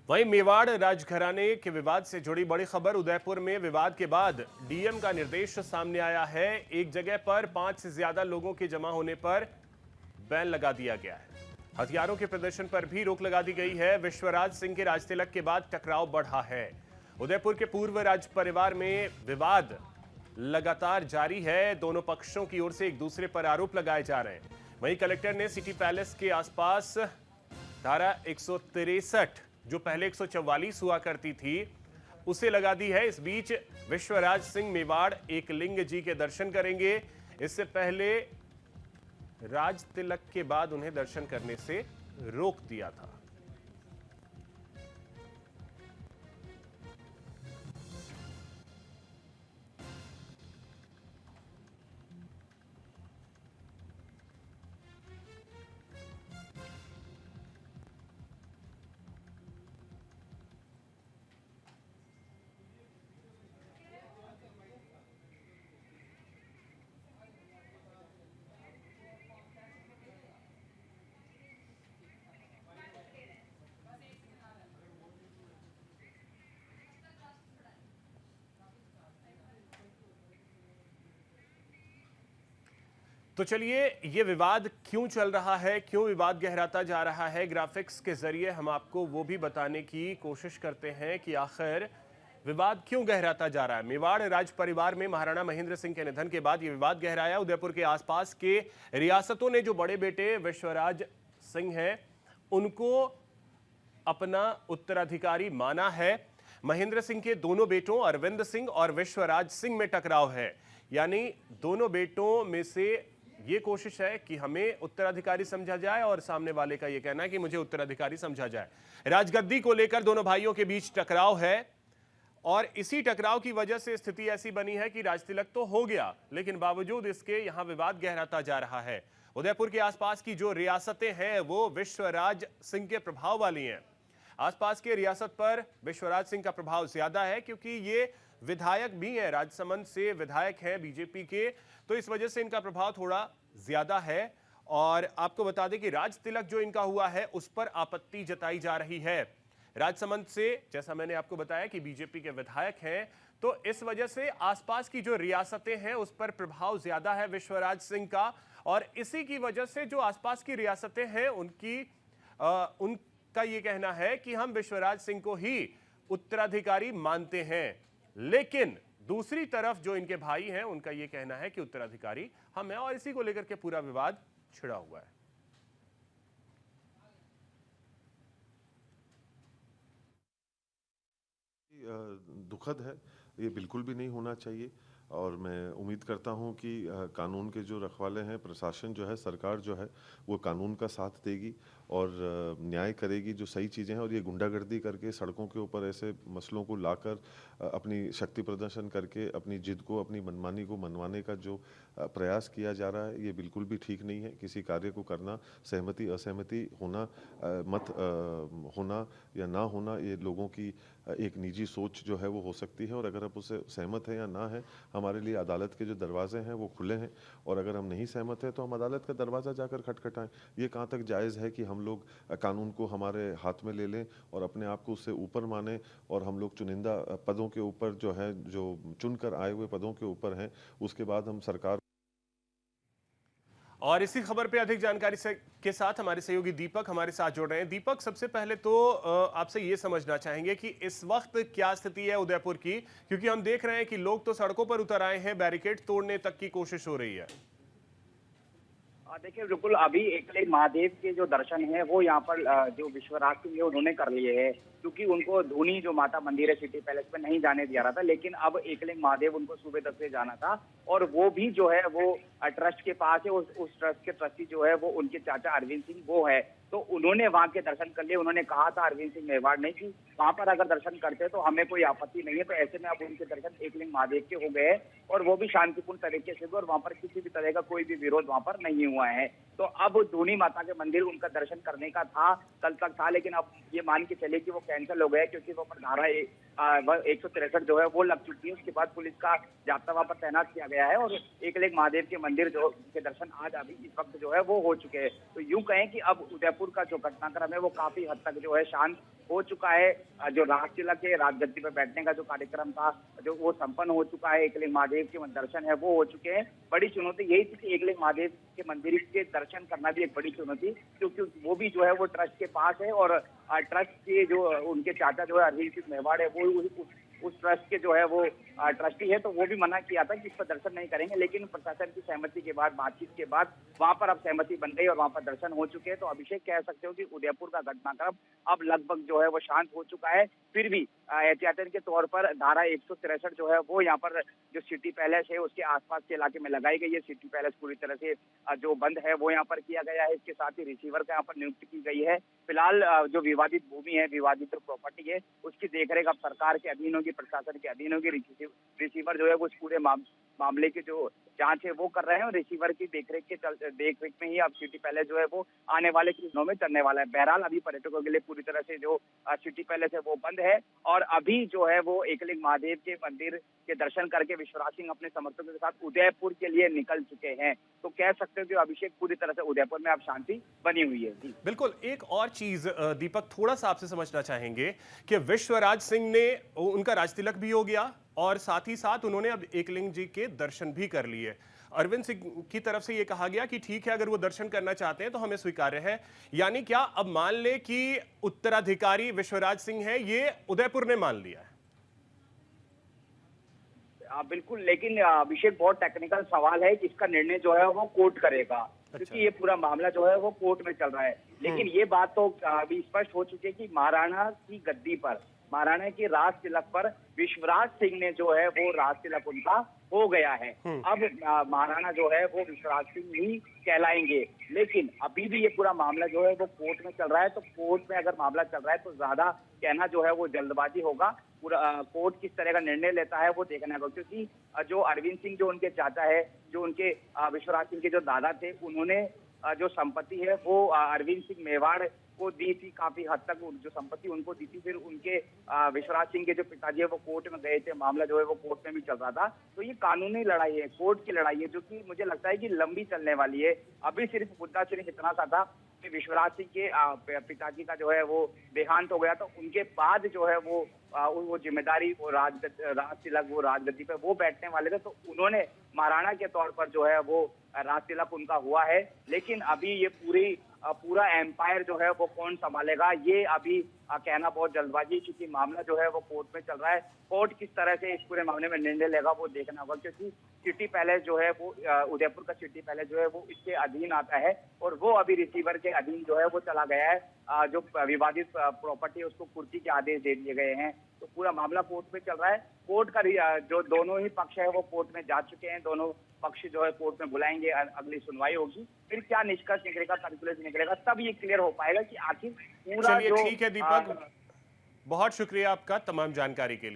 वहीं मेवाड़ राजघराने के विवाद से जुड़ी बड़ी खबर। उदयपुर में विवाद के बाद डीएम का निर्देश सामने आया है। एक जगह पर 5 से ज्यादा लोगों के जमा होने पर बैन लगा दिया गया है। हथियारों के प्रदर्शन पर भी रोक लगा दी गई है। विश्वराज सिंह के राजतिलक के बाद टकराव बढ़ा है। उदयपुर के पूर्व राज परिवार में विवाद लगातार जारी है। दोनों पक्षों की ओर से एक दूसरे पर आरोप लगाए जा रहे हैं। वहीं कलेक्टर ने सिटी पैलेस के आसपास धारा 163 जो पहले 144 हुआ करती थी उसे लगा दी है। इस बीच विश्वराज सिंह मेवाड़ एकलिंग जी के दर्शन करेंगे। इससे पहले राज तिलक के बाद उन्हें दर्शन करने से रोक दिया था। तो चलिए, ये विवाद क्यों चल रहा है, क्यों विवाद गहराता जा रहा है, ग्राफिक्स के जरिए हम आपको वो भी बताने की कोशिश करते हैं कि आखिर विवाद क्यों गहराता जा रहा है। मेवाड़ राज परिवार में महाराणा महेंद्र सिंह के निधन के बाद ये विवाद गहराया। उदयपुर के आसपास के रियासतों ने जो बड़े बेटे विश्वराज सिंह हैं उनको अपना उत्तराधिकारी माना है। महेंद्र सिंह के दोनों बेटों अरविंद सिंह और विश्वराज सिंह में टकराव है। यानी दोनों बेटों में से ये कोशिश है कि हमें उत्तराधिकारी समझा जाए और सामने वाले का ये कहना है कि मुझे उत्तराधिकारी समझा जाए। राजगद्दी को लेकर दोनों भाइयों के बीच टकराव है और इसी टकराव की वजह से स्थिति ऐसी बनी है कि राजतिलक तो हो गया, लेकिन बावजूद इसके यहां विवाद गहराता जा रहा है। उदयपुर के आसपास की जो रियासतें हैं वो विश्वराज सिंह के प्रभाव वाली हैं। आसपास के रियासत पर विश्वराज सिंह का प्रभाव ज्यादा है क्योंकि ये विधायक भी हैं, राजसमंद से विधायक हैं बीजेपी के, तो इस वजह से इनका प्रभाव थोड़ा ज्यादा है। और आपको बता दें कि राज तिलक जो इनका हुआ है उस पर आपत्ति जताई जा रही है। राजसमंद से, जैसा मैंने आपको बताया कि बीजेपी के विधायक हैं, तो इस वजह से आसपास की जो रियासतें हैं उस पर प्रभाव ज्यादा है विश्वराज सिंह का। और इसी की वजह से जो आसपास की रियासतें हैं उनका ये कहना है कि हम विश्वराज सिंह को ही उत्तराधिकारी मानते हैं। लेकिन दूसरी तरफ जो इनके भाई हैं उनका यह कहना है कि उत्तराधिकारी हम हैं, और इसी को लेकर के पूरा विवाद छिड़ा हुआ है। दुखद है, ये बिल्कुल भी नहीं होना चाहिए। और मैं उम्मीद करता हूं कि कानून के जो रखवाले हैं, प्रशासन जो है, सरकार जो है, वो कानून का साथ देगी और न्याय करेगी जो सही चीज़ें हैं। और ये गुंडागर्दी करके सड़कों के ऊपर ऐसे मसलों को लाकर अपनी शक्ति प्रदर्शन करके अपनी जिद को, अपनी मनमानी को मनवाने का जो प्रयास किया जा रहा है, ये बिल्कुल भी ठीक नहीं है। किसी कार्य को करना, सहमति असहमति होना, मत होना या ना होना, ये लोगों की एक निजी सोच जो है वो हो सकती है। और अगर आप उससे सहमत हैं या ना है, हमारे लिए अदालत के जो दरवाजे हैं वो खुले हैं। और अगर हम नहीं सहमत हैं तो हम अदालत का दरवाज़ा जाकर खटखटाएं। ये कहाँ तक जायज़ है कि हम लोग कानून को हमारे हाथ में ले लें और अपने आप को उससे ऊपर माने, और हम लोग चुनिंदा पदों के ऊपर जो है, जो चुनकर आए हुए पदों के ऊपर हैं, उसके बाद हम सरकार। और इसी खबर पे अधिक जानकारी के साथ हमारे सहयोगी दीपक हमारे साथ जुड़ रहे हैं। दीपक, सबसे पहले तो आपसे ये समझना चाहेंगे कि इस वक्त क्या स्थिति है उदयपुर की, क्योंकि हम देख रहे हैं कि लोग तो सड़कों पर उतर आए हैं, बैरिकेड तोड़ने तक की कोशिश हो रही है। देखिए, बिल्कुल अभी एकलिंग महादेव के जो दर्शन है वो यहाँ पर जो विश्वराज सिंह है उन्होंने कर लिए हैं, क्योंकि उनको धूनी जो माता मंदिर है सिटी पैलेस में नहीं जाने दिया रहा था। लेकिन अब एकलिंग महादेव उनको सुबह 10 बजे जाना था, और वो भी जो है वो ट्रस्ट के पास है। उस ट्रस्ट के ट्रस्टी जो है वो उनके चाचा अरविंद सिंह वो है, तो उन्होंने वहां के दर्शन कर लिए। उन्होंने कहा था अरविंद सिंह मेवाड़ ने कि वहां पर अगर दर्शन करते तो हमें कोई आपत्ति नहीं है। तो ऐसे में अब उनके दर्शन एकलिंग महादेव के हो गए और वो भी शांतिपूर्ण तरीके से हुए, और वहां पर किसी भी तरह का कोई भी विरोध वहां पर नहीं हुआ है। तो अब धूनी माता के मंदिर उनका दर्शन करने का था, कल तक था, लेकिन अब ये मान के चले कि वो कैंसिल हो गया, क्योंकि वो पर धारा 163 जो है वो लग चुकी है। उसके बाद पुलिस का जाब्ता वहां पर तैनात किया गया है, और एकलिंग महादेव के मंदिर जो के दर्शन आज अभी इस वक्त जो है वो हो चुके हैं। तो यूं कहें कि अब उदयपुर उदयपुर का जो घटनाक्रम है वो काफी हद तक जो है शांत हो चुका है। जो राजतिलक के राजगद्दी पर बैठने का जो कार्यक्रम था जो वो संपन्न हो चुका है। एकलिंग महादेव के दर्शन है वो हो चुके हैं। बड़ी चुनौती यही थी कि एकलिंग महादेव के मंदिर के दर्शन करना भी एक बड़ी चुनौती, क्योंकि वो भी जो है वो ट्रस्ट के पास है और ट्रस्ट के जो उनके चाचा जो है अरविंद सिंह मेवाड़ है वो उस ट्रस्ट के जो है वो ट्रस्टी है, तो वो भी मना किया था कि इस पर दर्शन नहीं करेंगे। लेकिन प्रशासन की सहमति के बाद, बातचीत के बाद वहां पर अब सहमति बन गई और वहां पर दर्शन हो चुके हैं। तो अभिषेक कह सकते हो कि उदयपुर का घटनाक्रम अब लगभग जो है वो शांत हो चुका है। फिर भी एहतियातन के तौर पर धारा 163 जो है वो यहाँ पर जो सिटी पैलेस है उसके आसपास के इलाके में लगाई गई है। सिटी पैलेस पूरी तरह से जो बंद है वो यहाँ पर किया गया है। इसके साथ ही रिसीवर का यहाँ पर नियुक्ति की गई है। फिलहाल जो विवादित भूमि है, विवादित प्रॉपर्टी है, उसकी देखरेख अब सरकार के अधीन होगी, प्रशासन के अधीन होगी। रिसीवर जो है वो इस पूरे मामले की जो जांच है वो कर रहे हैं और रिसीवर की देखरेख में ही अब सिटी पैलेस जो है वो आने वाले कुछ दिनों में चलने वाला है। बहरहाल अभी पर्यटकों के लिए पूरी तरह से जो सिटी पैलेस है वो बंद है और अभी जो है वो एकलिंग महादेव के मंदिर के दर्शन करके विश्वराज सिंह अपने समर्थकों के साथ उदयपुर के लिए निकल चुके हैं। तो कह सकते हो कि अभिषेक पूरी तरह से उदयपुर में अब शांति बनी हुई है। बिल्कुल। एक और चीज दीपक थोड़ा सा आपसे समझना चाहेंगे कि विश्वराज सिंह ने उनका राजतिलक भी हो गया और साथ ही साथ उन्होंने अब एकलिंग जी के दर्शन भी कर लिए। अरविंद सिंह की तरफ से ये कहा गया कि ठीक है, अगर वो दर्शन करना चाहते हैं तो हमें स्वीकार्य है। यानी क्या अब मान ले कि उत्तराधिकारी विश्वराज सिंह है, ये उदयपुर ने मान लिया है? बिल्कुल, लेकिन अभिषेक बहुत टेक्निकल सवाल है कि इसका निर्णय जो है वो कोर्ट करेगा। क्योंकि ये पूरा मामला जो है वो कोर्ट में चल रहा है। लेकिन ये बात तो अभी स्पष्ट हो चुकी है कि महाराणा की गद्दी पर, महाराणा की राज तिलक पर विश्वराज सिंह ने जो है वो राज तिलक उनका हो गया है। अब महाराणा जो है वो विश्वराज सिंह ही कहलाएंगे। लेकिन अभी भी ये पूरा मामला जो है वो कोर्ट में चल रहा है। तो कोर्ट में अगर मामला चल रहा है तो ज्यादा कहना जो है वो जल्दबाजी होगा। पूरा कोर्ट किस तरह का निर्णय लेता है वो देखना होगा, क्योंकि जो अरविंद सिंह जो उनके चाचा है, जो उनके विश्वराज सिंह के जो दादा थे, उन्होंने जो संपत्ति है वो अरविंद सिंह मेवाड़ को दी थी। काफी हद तक जो संपत्ति उनको दी थी। फिर उनके विश्वराज सिंह के जो पिताजी है वो कोर्ट में गए थे। मामला जो है वो कोर्ट में भी चल रहा था। तो ये कानूनी लड़ाई है, कोर्ट की लड़ाई है, जो कि मुझे लगता है कि लंबी चलने वाली है। अभी सिर्फ मुद्दा सिर्फ इतना सा था कि विश्वराज सिंह के पिताजी का जो है वो देहांत हो गया, तो उनके बाद जो है वो जिम्मेदारी वो राज तिलक वो राजगद्दी पे वो बैठने वाले थे। तो उन्होंने महाराणा के तौर पर जो है वो राज तिलक उनका हुआ है। लेकिन अभी ये पूरा एम्पायर जो है वो कौन संभालेगा, ये अभी कहना बहुत जल्दबाजी, क्योंकि मामला जो है वो कोर्ट में चल रहा है। कोर्ट किस तरह से इस पूरे मामले में निर्णय लेगा वो देखना होगा, क्योंकि सिटी पैलेस जो है वो उदयपुर का सिटी पैलेस जो है वो इसके अधीन आता है और वो अभी रिसीवर के अधीन जो है वो चला गया है। जो विवादित प्रॉपर्टी है उसको कुर्की के आदेश दे दिए गए हैं। तो पूरा मामला कोर्ट में चल रहा है। कोर्ट का जो दोनों ही पक्ष है वो कोर्ट में जा चुके हैं। दोनों पक्ष जो है कोर्ट में बुलाएंगे, अगली सुनवाई होगी, फिर क्या निष्कर्ष निकलेगा, कैलकुलेशन निकलेगा, तब ये क्लियर हो पाएगा कि आखिर पूरा चलिए ठीक है दीपक, बहुत शुक्रिया आपका तमाम जानकारी के लिए।